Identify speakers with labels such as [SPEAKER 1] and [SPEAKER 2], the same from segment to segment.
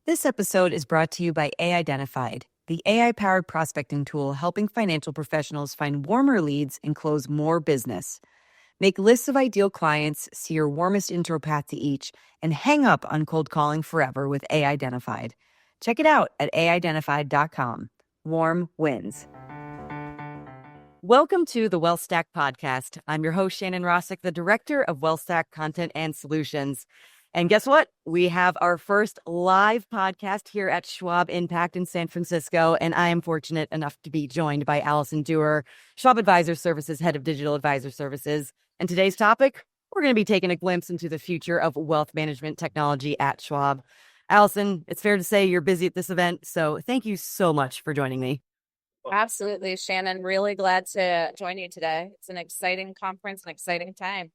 [SPEAKER 1] This episode is brought to you by A-Identified, the AI-powered prospecting tool helping financial professionals find warmer leads and close more business. Make lists of ideal clients, see your warmest intro path to each, and hang up on cold calling forever with A-Identified. Check it out at aidentified.com. Warm wins. Welcome to the WealthStack Podcast. I'm your host, Shannon Rosic, the Director of WealthStack Content and Solutions. And guess what? We have our first live podcast here at Schwab IMPACT in San Francisco, and I am fortunate enough to be joined by Alison Dooher, Schwab Advisor Services, Head of Digital Advisor Services. And today's topic, we're going to be taking a glimpse into the future of wealth management technology at Schwab. Alison, it's fair to say you're busy at this event, so thank you so much for joining me.
[SPEAKER 2] Absolutely, Shannon. Really glad to join you today. It's an exciting conference, an exciting time.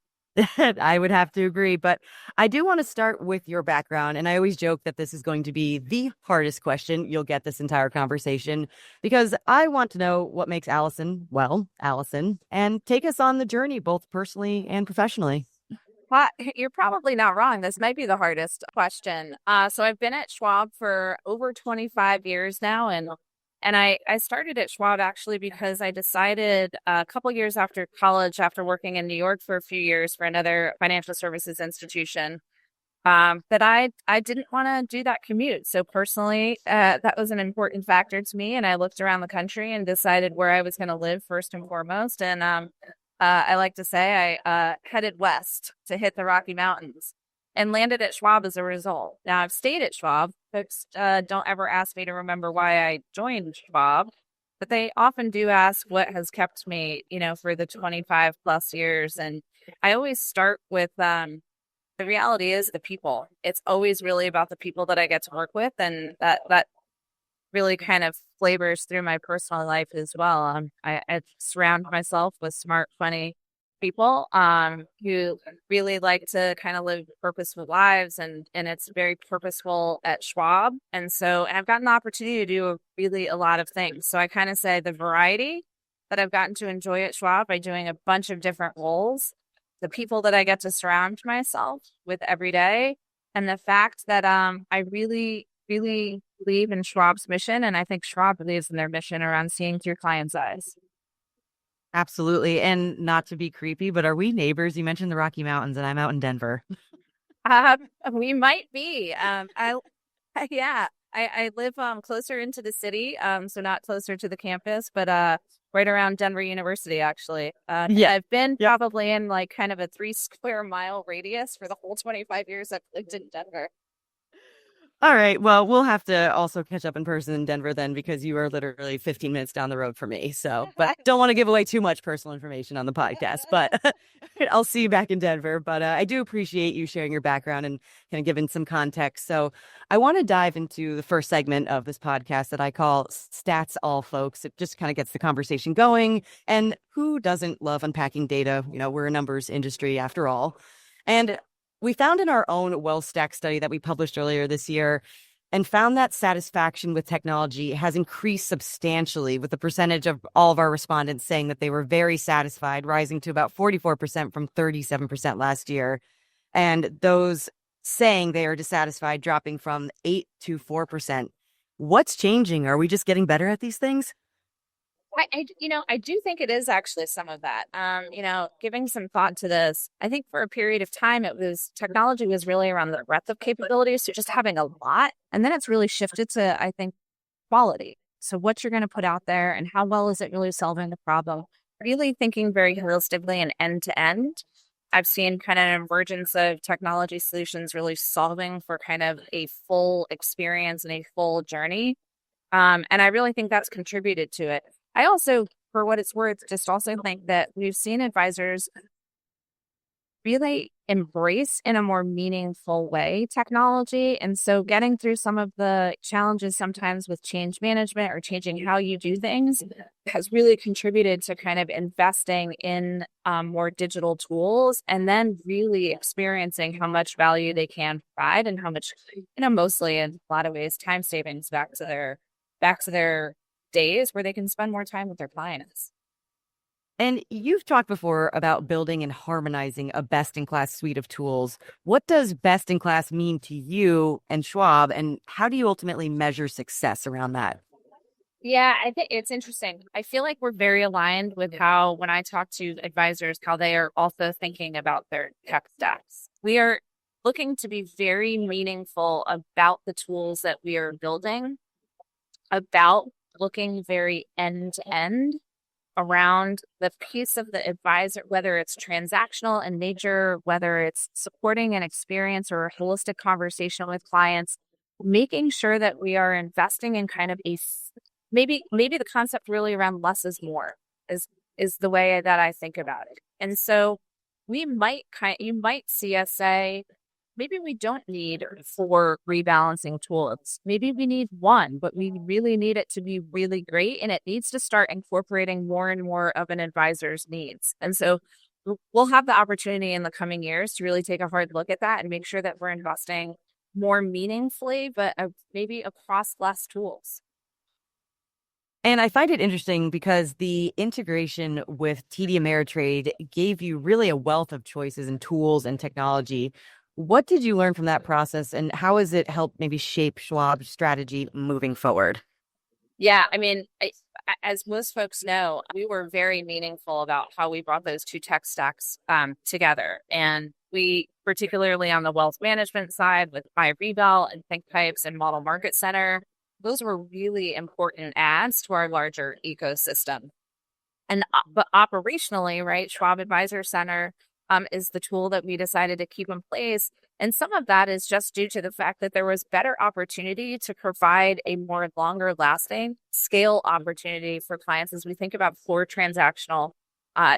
[SPEAKER 1] I would have to agree, but I do want to start with your background. And I always joke that this is going to be the hardest question you'll get this entire conversation, because I want to know what makes Alison, well, Alison, and take us on the journey, both personally and professionally.
[SPEAKER 2] Well, you're probably not wrong. This might be the hardest question. So I've been at Schwab for over 25 years now, and I started at Schwab actually because I decided a couple years after college, after working in New York for a few years for another financial services institution, that I didn't want to do that commute. So personally, that was an important factor to me. And I looked around the country and decided where I was going to live first and foremost. And I like to say I headed west to hit the Rocky Mountains and landed at Schwab as a result. Now, I've stayed at Schwab. Folks don't ever ask me to remember why I joined Schwab, but they often do ask what has kept me, for the 25 plus years. And I always start with the reality is the people. It's always really about the people that I get to work with, and that really kind of flavors through my personal life as well. I surround myself with smart, funny people who really like to kind of live purposeful lives, and it's very purposeful at Schwab. And I've gotten the opportunity to do a lot of things. So I kind of say the variety that I've gotten to enjoy at Schwab by doing a bunch of different roles, the people that I get to surround myself with every day, and the fact that I really, really believe in Schwab's mission. And I think Schwab believes in their mission around seeing through clients' eyes.
[SPEAKER 1] Absolutely. And not to be creepy, but are we neighbors? You mentioned the Rocky Mountains, and I'm out in Denver.
[SPEAKER 2] We might be. I live closer into the city, so not closer to the campus, but right around Denver University, actually. I've been probably in like kind of a 3 square mile radius for the whole 25 years I've lived in Denver.
[SPEAKER 1] All right. Well, we'll have to also catch up in person in Denver then, because you are literally 15 minutes down the road from me. So, but don't want to give away too much personal information on the podcast, but I'll see you back in Denver. But I do appreciate you sharing your background and kind of giving some context. So I want to dive into the first segment of this podcast that I call Stats All Folks. It just kind of gets the conversation going. And who doesn't love unpacking data? We're a numbers industry after all. And we found in our own WealthStack study that we published earlier this year, and found that satisfaction with technology has increased substantially, with the percentage of all of our respondents saying that they were very satisfied, rising to about 44% from 37% last year. And those saying they are dissatisfied dropping from 8 to 4%. What's changing? Are we just getting better at these things?
[SPEAKER 2] I do think it is actually some of that. Giving some thought to this, I think for a period of time, technology was really around the breadth of capabilities, so just having a lot. And then it's really shifted to, I think, quality. So what you're going to put out there and how well is it really solving the problem? Really thinking very holistically and end to end. I've seen kind of an emergence of technology solutions really solving for kind of a full experience and a full journey. And I really think that's contributed to it. I also, for what it's worth, just also think that we've seen advisors really embrace in a more meaningful way technology. And so getting through some of the challenges sometimes with change management or changing how you do things has really contributed to kind of investing in more digital tools, and then really experiencing how much value they can provide and how much, mostly in a lot of ways, time savings back to their days where they can spend more time with their clients.
[SPEAKER 1] And you've talked before about building and harmonizing a best in class suite of tools. What does best in class mean to you and Schwab, and how do you ultimately measure success around that?
[SPEAKER 2] Yeah, I think it's interesting. I feel like we're very aligned with how, when I talk to advisors, how they are also thinking about their tech stacks. We are looking to be very meaningful about the tools that we are building, about looking very end to end around the piece of the advisor, whether it's transactional in nature, whether it's supporting an experience or a holistic conversation with clients, making sure that we are investing in kind of maybe the concept really around less is more is the way that I think about it. And so you might see us say, maybe we don't need 4 rebalancing tools. Maybe we need 1, but we really need it to be really great. And it needs to start incorporating more and more of an advisor's needs. And so we'll have the opportunity in the coming years to really take a hard look at that and make sure that we're investing more meaningfully, but maybe across less tools.
[SPEAKER 1] And I find it interesting because the integration with TD Ameritrade gave you really a wealth of choices and tools and technology. What did you learn from that process, and how has it helped maybe shape Schwab's strategy moving forward?
[SPEAKER 2] Yeah, I mean, as most folks know, we were very meaningful about how we brought those 2 tech stacks together. And we, particularly on the wealth management side with MyRebel and ThinkPipes and Model Market Center, those were really important adds to our larger ecosystem. And but operationally, right, Schwab Advisor Center is the tool that we decided to keep in place. And some of that is just due to the fact that there was better opportunity to provide a more longer lasting scale opportunity for clients as we think about core transactional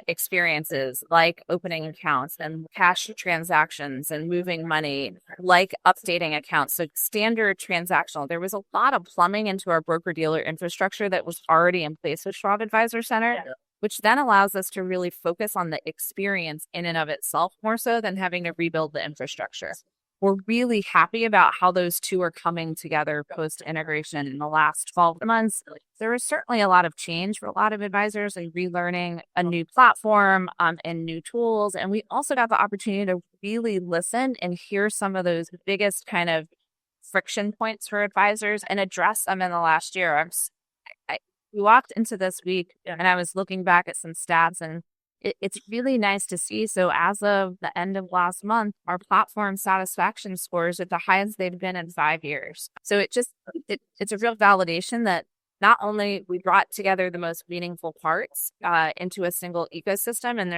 [SPEAKER 2] experiences like opening accounts and cash transactions and moving money, like updating accounts. So standard transactional. There was a lot of plumbing into our broker dealer infrastructure that was already in place with Schwab Advisor Center, which then allows us to really focus on the experience in and of itself more so than having to rebuild the infrastructure. We're really happy about how those 2 are coming together post integration in the last 12 months. There is certainly a lot of change for a lot of advisors and relearning a new platform and new tools. And we also got the opportunity to really listen and hear some of those biggest kind of friction points for advisors and address them in the last year. We walked into this week and I was looking back at some stats, and it's really nice to see. So as of the end of last month, our platform satisfaction scores are the highest they've been in 5 years. So it's a real validation that not only we brought together the most meaningful parts into a single ecosystem, and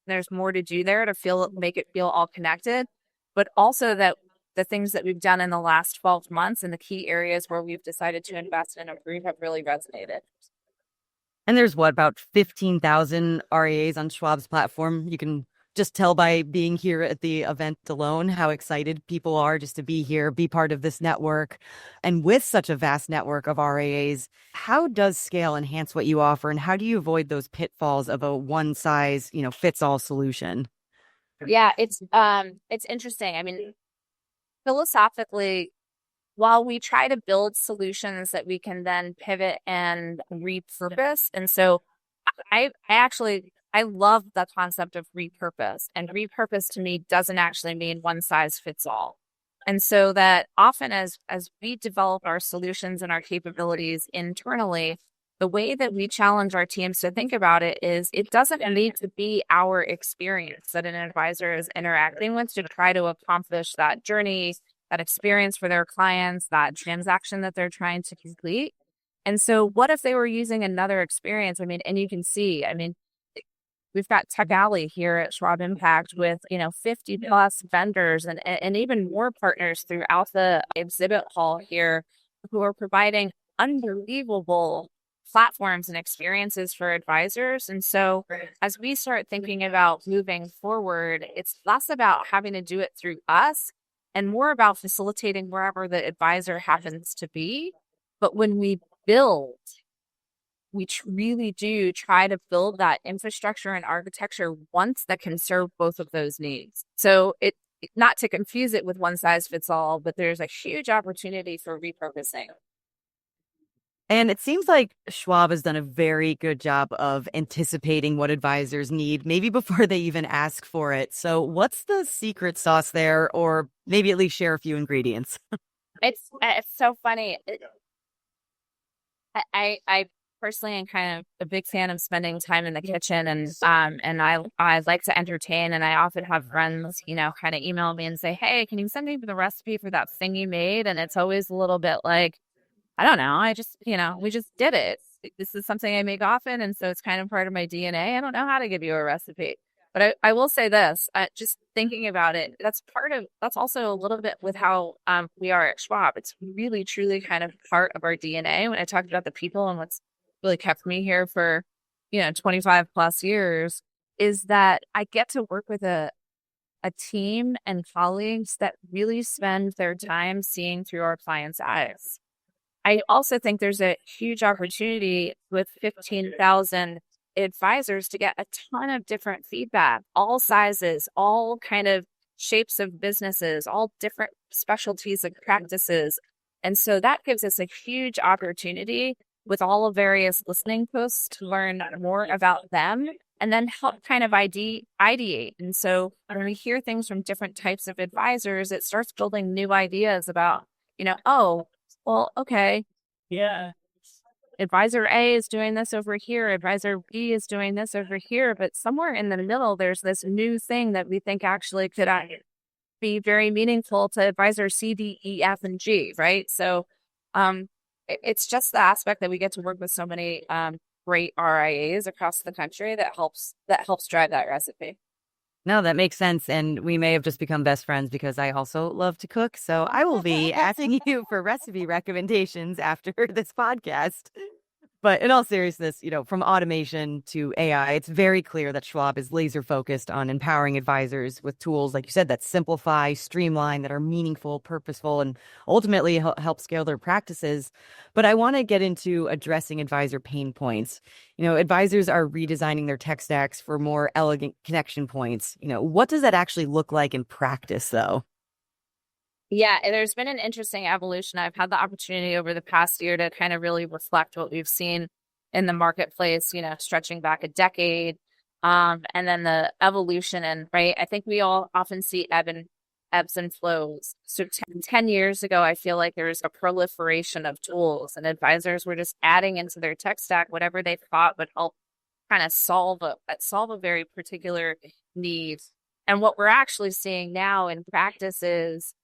[SPEAKER 2] there's more to do there to make it feel all connected, but also that the things that we've done in the last 12 months and the key areas where we've decided to invest and improve have really resonated.
[SPEAKER 1] And there's about 15,000 RIAs on Schwab's platform. You can just tell by being here at the event alone how excited people are just to be here, be part of this network. And with such a vast network of RIAs, how does scale enhance what you offer, and how do you avoid those pitfalls of a one size, fits all solution?
[SPEAKER 2] Yeah, it's interesting. I mean, philosophically, while we try to build solutions that we can then pivot and repurpose. And so I love the concept of repurpose, and repurpose to me doesn't actually mean one size fits all. And so that often as we develop our solutions and our capabilities internally, the way that we challenge our teams to think about it is it doesn't need to be our experience that an advisor is interacting with to try to accomplish that journey, that experience for their clients, that transaction that they're trying to complete. And so what if they were using another experience? I mean, and you can see, we've got Tech Alley here at Schwab IMPACT with, 50 plus vendors and even more partners throughout the exhibit hall here who are providing unbelievable platforms and experiences for advisors. And so as we start thinking about moving forward, it's less about having to do it through us and more about facilitating wherever the advisor happens to be. But when we build, we really do try to build that infrastructure and architecture once that can serve both of those needs. So not to confuse it with one size fits all, but there's a huge opportunity for repurposing.
[SPEAKER 1] And it seems like Schwab has done a very good job of anticipating what advisors need, maybe before they even ask for it. So, what's the secret sauce there, or maybe at least share a few ingredients?
[SPEAKER 2] It's so funny. I personally am kind of a big fan of spending time in the kitchen, and I like to entertain, and I often have friends, kind of email me and say, "Hey, can you send me the recipe for that thing you made?" And it's always a little bit like, I don't know. I just, we just did it. This is something I make often. And so it's kind of part of my DNA. I don't know how to give you a recipe. But I will say this, just thinking about it, that's also a little bit with how we are at Schwab. It's really, truly kind of part of our DNA. When I talked about the people and what's really kept me here for, 25 plus years, is that I get to work with a team and colleagues that really spend their time seeing through our clients' eyes. I also think there's a huge opportunity with 15,000 advisors to get a ton of different feedback, all sizes, all kind of shapes of businesses, all different specialties of practices. And so that gives us a huge opportunity with all of various listening posts to learn more about them and then help kind of ideate. And so when we hear things from different types of advisors, it starts building new ideas about, oh, well, okay, yeah. Advisor A is doing this over here. Advisor B is doing this over here. But somewhere in the middle, there's this new thing that we think actually could be very meaningful to advisor C, D, E, F, and G, right? So it's just the aspect that we get to work with so many great RIAs across the country that helps drive that recipe.
[SPEAKER 1] No, that makes sense. And we may have just become best friends because I also love to cook. So I will be asking you for recipe recommendations after this podcast. But in all seriousness, from automation to AI, it's very clear that Schwab is laser focused on empowering advisors with tools, like you said, that simplify, streamline, that are meaningful, purposeful, and ultimately help scale their practices. But I want to get into addressing advisor pain points. Advisors are redesigning their tech stacks for more elegant connection points. What does that actually look like in practice, though?
[SPEAKER 2] Yeah, there's been an interesting evolution. I've had the opportunity over the past year to kind of really reflect what we've seen in the marketplace, stretching back a decade. And then the evolution, and right, I think we all often see ebbs and flows. So 10 years ago, I feel like there was a proliferation of tools, and advisors were just adding into their tech stack whatever they thought would help kind of solve a very particular need. And what we're actually seeing now in practice is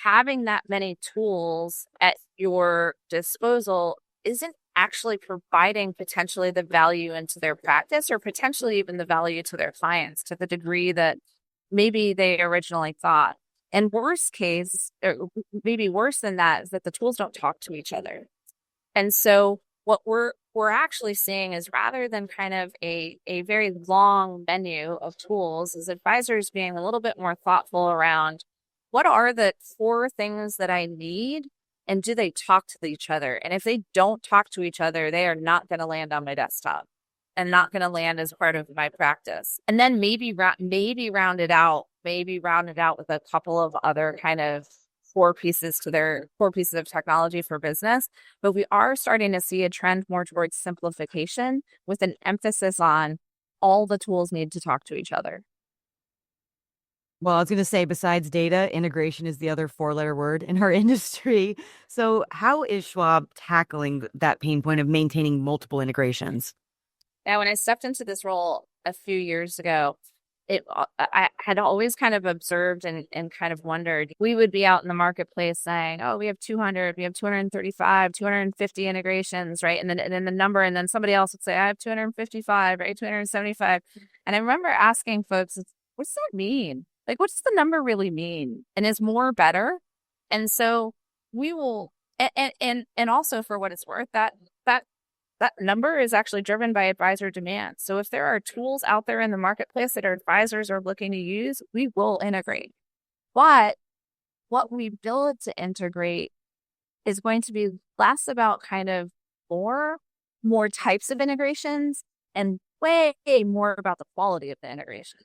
[SPEAKER 2] having that many tools at your disposal isn't actually providing potentially the value into their practice, or potentially even the value to their clients to the degree that maybe they originally thought. And worst case, or maybe worse than that, is that the tools don't talk to each other. And so what we're actually seeing is, rather than kind of a very long menu of tools, is advisors being a little bit more thoughtful around, what are the 4 things that I need, and do they talk to each other? And if they don't talk to each other, they are not going to land on my desktop and not going to land as part of my practice. And then maybe round it out with a couple of other kind of core pieces of technology for business. But we are starting to see a trend more towards simplification, with an emphasis on all the tools need to talk to each other.
[SPEAKER 1] Well, I was going to say, besides data, integration is the other 4-letter word in our industry. So how is Schwab tackling that pain point of maintaining multiple integrations?
[SPEAKER 2] Now, when I stepped into this role a few years ago, I had always kind of observed and kind of wondered. We would be out in the marketplace saying, oh, we have 200, we have 235, 250 integrations, right? And then the number, and then somebody else would say, I have 255, right? 275. And I remember asking folks, what does that mean? Like, what does the number really mean? And is more better? And so we will, and also, for what it's worth, that number is actually driven by advisor demand. So if there are tools out there in the marketplace that our advisors are looking to use, we will integrate. But what we build to integrate is going to be less about kind of more types of integrations, and way more about the quality of the integration.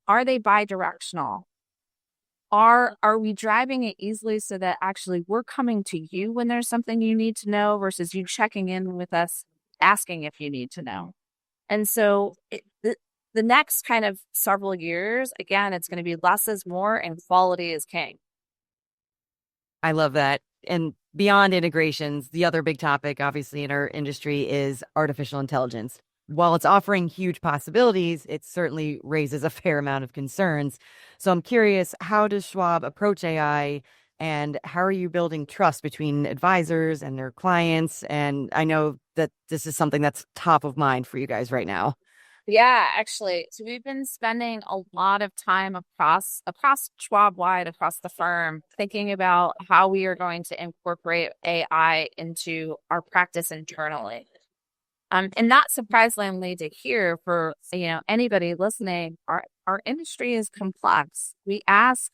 [SPEAKER 2] Are they bi-directional? are we driving it easily so that actually we're coming to you when there's something you need to know versus you checking in with us, asking if you need to know? And so the next kind of several years, again, it's going to be less is more and quality is king.
[SPEAKER 1] I love that. And beyond integrations, the other big topic, obviously, in our industry is artificial intelligence. While it's offering huge possibilities, it certainly raises a fair amount of concerns. So I'm curious, how does Schwab approach AI, and how are you building trust between advisors and their clients? And I know that this is something that's top of mind for you guys right now.
[SPEAKER 2] Yeah, actually. So we've been spending a lot of time across Schwab wide, across the firm, thinking about how we are going to incorporate AI into our practice internally. And not surprisingly to hear for anybody listening, our industry is complex. We ask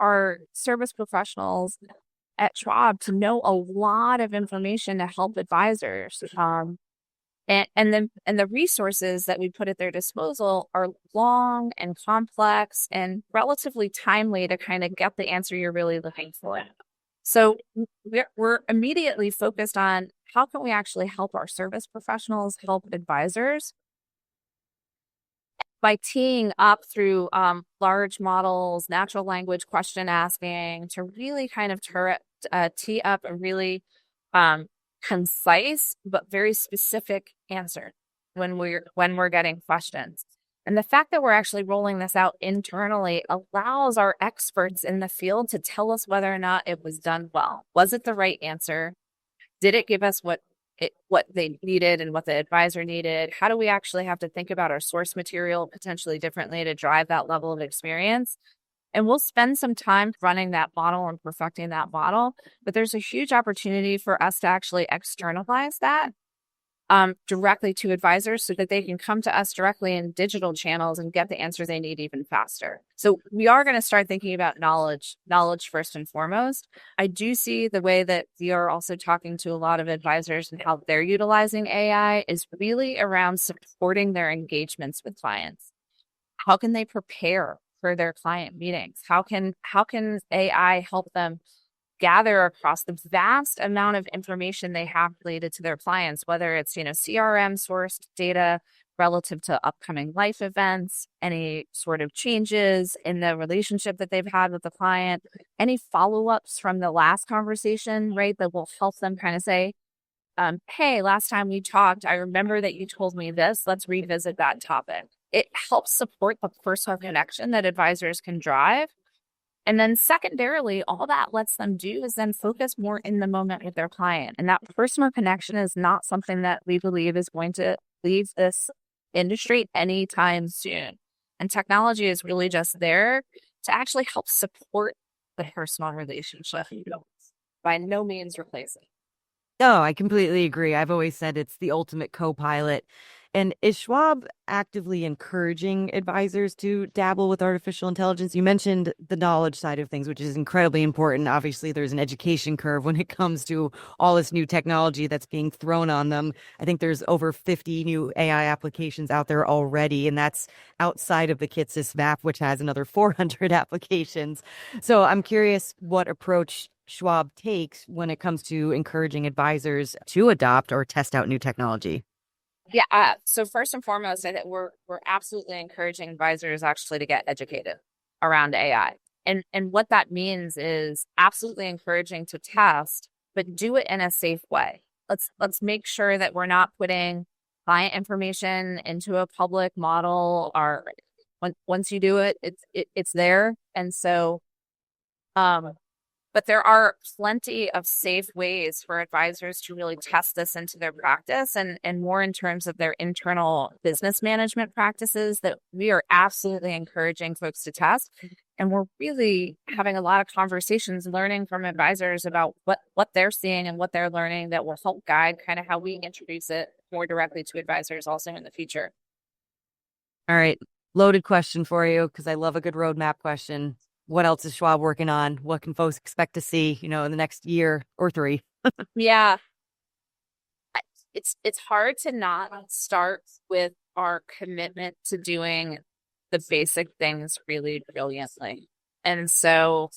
[SPEAKER 2] our service professionals at Schwab to know a lot of information to help advisors. And the resources that we put at their disposal are long and complex and relatively timely to kind of get the answer you're really looking for. So we're immediately focused on how can we actually help our service professionals help advisors by teeing up through large models, natural language question asking to really kind of tee up a really concise but very specific answer when we're getting questions. And the fact that we're actually rolling this out internally allows our experts in the field to tell us whether or not it was done well. Was it the right answer? Did it give us what they needed and what the advisor needed? How do we actually have to think about our source material potentially differently to drive that level of experience? And we'll spend some time running that model and perfecting that model. But there's a huge opportunity for us to actually externalize that directly to advisors so that they can come to us directly in digital channels and get the answers they need even faster. So we are going to start thinking about knowledge first and foremost. I do see the way that we are also talking to a lot of advisors and how they're utilizing AI is really around supporting their engagements with clients. How can they prepare for their client meetings? How can AI help them gather across the vast amount of information they have related to their clients, whether it's, CRM sourced data relative to upcoming life events, any sort of changes in the relationship that they've had with the client, any follow-ups from the last conversation, right, that will help them kind of say, hey, last time we talked, I remember that you told me this. Let's revisit that topic. It helps support the personal connection that advisors can drive. And then secondarily, all that lets them do is then focus more in the moment with their client. And that personal connection is not something that we believe is going to leave this industry anytime soon. And technology is really just there to actually help support the personal relationship. By no means replace it.
[SPEAKER 1] No, I completely agree. I've always said it's the ultimate co-pilot. And is Schwab actively encouraging advisors to dabble with artificial intelligence? You mentioned the knowledge side of things, which is incredibly important. Obviously, there's an education curve when it comes to all this new technology that's being thrown on them. I think there's over 50 new AI applications out there already, and that's outside of the KitSys app, which has another 400 applications. So I'm curious what approach Schwab takes when it comes to encouraging advisors to adopt or test out new technology.
[SPEAKER 2] Yeah. So first and foremost, I think we're absolutely encouraging advisors actually to get educated around AI. And what that means is absolutely encouraging to test, but do it in a safe way. Let's make sure that we're not putting client information into a public model, or once you do it, it's there. And so but there are plenty of safe ways for advisors to really test this into their practice and more in terms of their internal business management practices that we are absolutely encouraging folks to test. And we're really having a lot of conversations learning from advisors about what they're seeing and what they're learning that will help guide kind of how we introduce it more directly to advisors also in the future.
[SPEAKER 1] All right. Loaded question for you, because I love a good roadmap question. What else is Schwab working on? What can folks expect to see, in the next year or 3?
[SPEAKER 2] Yeah. It's hard to not start with our commitment to doing the basic things really brilliantly. And so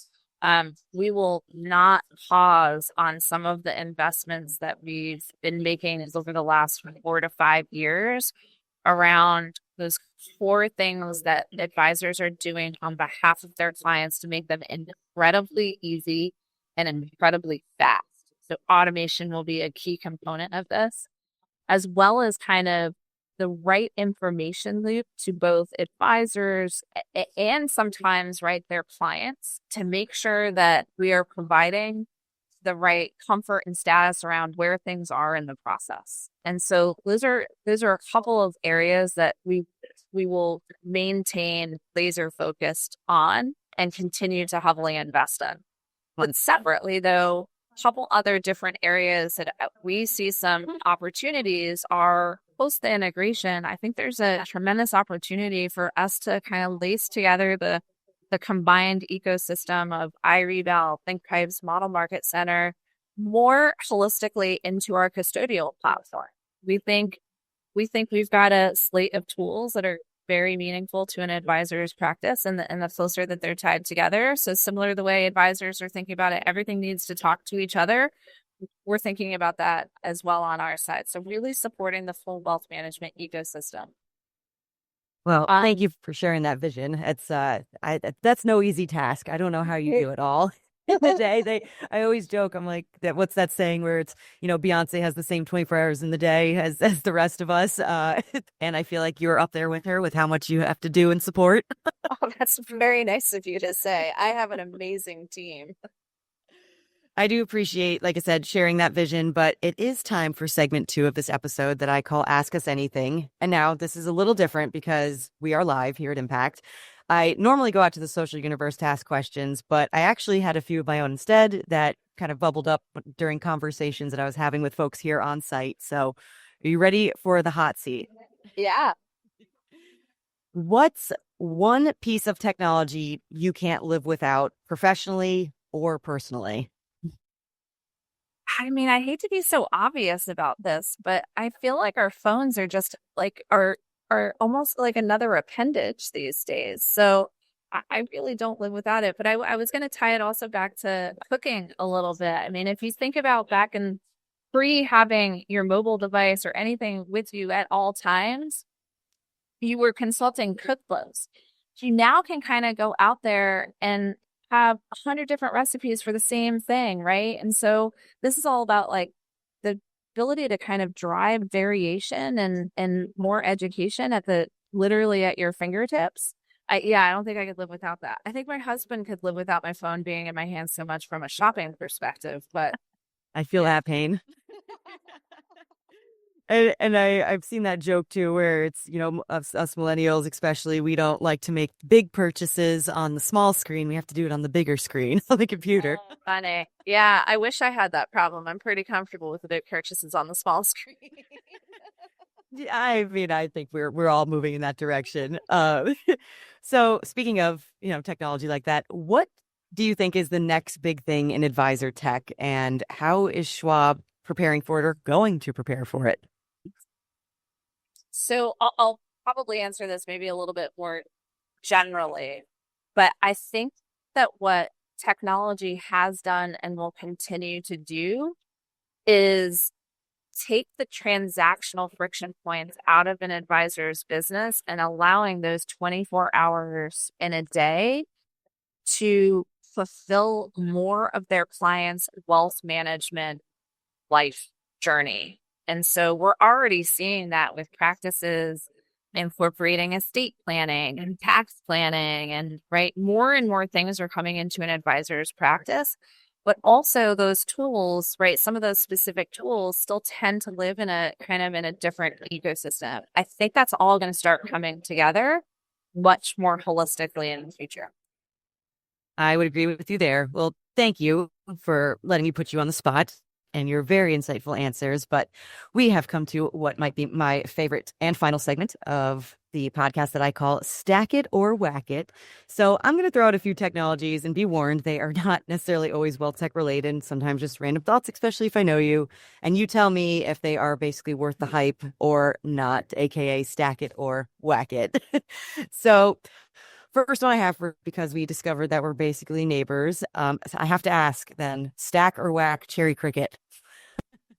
[SPEAKER 2] we will not pause on some of the investments that we've been making over the last 4 to 5 years around those core things that advisors are doing on behalf of their clients to make them incredibly easy and incredibly fast. So automation will be a key component of this, as well as kind of the right information loop to both advisors and sometimes, right, their clients, to make sure that we are providing the right comfort and status around where things are in the process. And so those are a couple of areas that we will maintain laser focused on and continue to heavily invest in. But separately, though, a couple other different areas that we see some opportunities are post the integration. I think there's a tremendous opportunity for us to kind of lace together the combined ecosystem of iRebal, ThinkPipes, Model Market Center more holistically into our custodial platform. We think we've got a slate of tools that are very meaningful to an advisor's practice and the closer that they're tied together. So similar to the way advisors are thinking about it, everything needs to talk to each other. We're thinking about that as well on our side. So really supporting the full wealth management ecosystem.
[SPEAKER 1] Well, thank you for sharing that vision. It's that's no easy task. I don't know how you do it all in the day. I always joke. I'm like, what's that saying where it's, Beyonce has the same 24 hours in the day as the rest of us. And I feel like you're up there with her with how much you have to do and support.
[SPEAKER 2] Oh, that's very nice of you to say. I have an amazing team.
[SPEAKER 1] I do appreciate, like I said, sharing that vision, but it is time for segment 2 of this episode that I call Ask Us Anything. And now this is a little different because we are live here at Impact. I normally go out to the social universe to ask questions, but I actually had a few of my own instead that kind of bubbled up during conversations that I was having with folks here on site. So are you ready for the hot seat?
[SPEAKER 2] Yeah.
[SPEAKER 1] What's one piece of technology you can't live without professionally or personally?
[SPEAKER 2] I mean, I hate to be so obvious about this, but I feel like our phones are just like are almost like another appendage these days. So I really don't live without it. But I was going to tie it also back to cooking a little bit. I mean, if you think about back in pre having your mobile device or anything with you at all times, you were consulting cookbooks. You now can kind of go out there and have 100 different recipes for the same thing, right? And so this is all about like the ability to kind of drive variation and more education literally at your fingertips. I don't think I could live without that. I think my husband could live without my phone being in my hands so much from a shopping perspective, but
[SPEAKER 1] I feel that pain. And I've seen that joke too, where it's, us millennials, especially, we don't like to make big purchases on the small screen. We have to do it on the bigger screen on the computer.
[SPEAKER 2] Oh, funny. Yeah, I wish I had that problem. I'm pretty comfortable with the big purchases on the small screen.
[SPEAKER 1] I mean, I think we're all moving in that direction. So speaking of, technology like that, what do you think is the next big thing in advisor tech, and how is Schwab preparing for it or going to prepare for it?
[SPEAKER 2] So I'll probably answer this maybe a little bit more generally, but I think that what technology has done and will continue to do is take the transactional friction points out of an advisor's business and allowing those 24 hours in a day to fulfill more of their clients' wealth management life journey. And so we're already seeing that with practices incorporating estate planning and tax planning, and right, more and more things are coming into an advisor's practice. But also those tools, right, some of those specific tools still tend to live in a kind of in a different ecosystem. I think that's all going to start coming together much more holistically in the future.
[SPEAKER 1] I would agree with you there. Well, thank you for letting me put you on the spot and your very insightful answers. But we have come to what might be my favorite and final segment of the podcast that I call Stack It or Whack It. So I'm going to throw out a few technologies, and be warned, they are not necessarily always wealth tech related, sometimes just random thoughts, especially if I know you. And you tell me if they are basically worth the hype or not, aka stack it or whack it. So First one I have because we discovered that we're basically neighbors. So I have to ask then, stack or whack cherry cricket?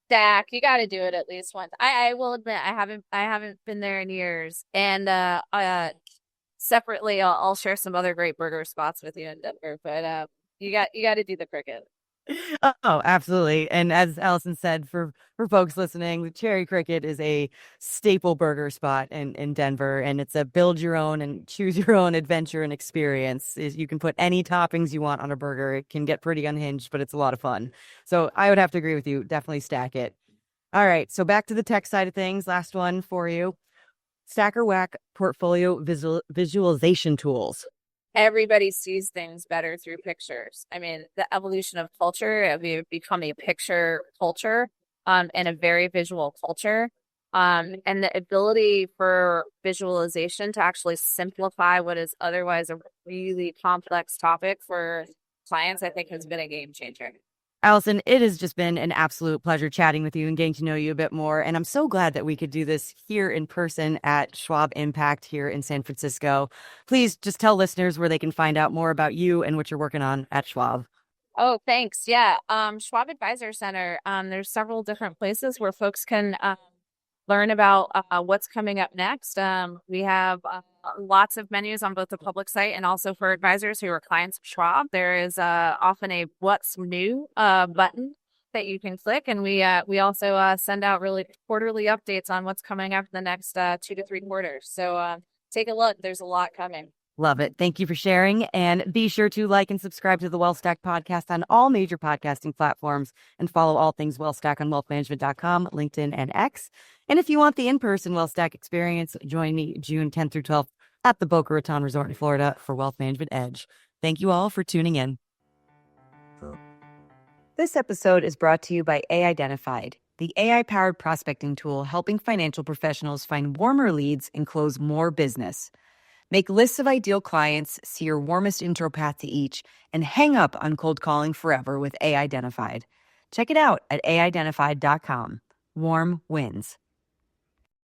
[SPEAKER 2] Dak, you got to do it at least once. I will admit I haven't been there in years. And separately, I'll share some other great burger spots with you in Denver. But you got to do the cricket.
[SPEAKER 1] Oh, absolutely. And as Allison said, for folks listening, the Cherry Cricket is a staple burger spot in Denver, and it's a build your own and choose your own adventure and experience. Is you can put any toppings you want on a burger. It can get pretty unhinged, but it's a lot of fun. So I would have to agree with you. Definitely stack it. All right. So back to the tech side of things. Last one for you. Stack or whack portfolio visualization tools.
[SPEAKER 2] Everybody sees things better through pictures. I mean, the evolution of culture, we've become a picture culture, and a very visual culture. And the ability for visualization to actually simplify what is otherwise a really complex topic for clients, I think has been a game changer.
[SPEAKER 1] Allison, it has just been an absolute pleasure chatting with you and getting to know you a bit more. And I'm so glad that we could do this here in person at Schwab IMPACT here in San Francisco. Please just tell listeners where they can find out more about you and what you're working on at Schwab.
[SPEAKER 2] Oh, thanks. Yeah. Schwab Advisor Center. There's several different places where folks can learn about what's coming up next. We have lots of menus on both the public site and also for advisors who are clients of Schwab. There is often a what's new button that you can click. And we also send out really quarterly updates on what's coming up in the next 2 to 3 quarters. So take a look. There's a lot coming.
[SPEAKER 1] Love it. Thank you for sharing. And be sure to like and subscribe to the WealthStack podcast on all major podcasting platforms and follow all things WealthStack on wealthmanagement.com, LinkedIn, and X. And if you want the in-person WealthStack experience, join me June 10th through 12th at the Boca Raton Resort in Florida for Wealth Management Edge. Thank you all for tuning in. This episode is brought to you by Identified, the AI-powered prospecting tool helping financial professionals find warmer leads and close more business. Make lists of ideal clients, see your warmest intro path to each, and hang up on cold calling forever with Identified. Check it out at aidentified.com. Warm wins.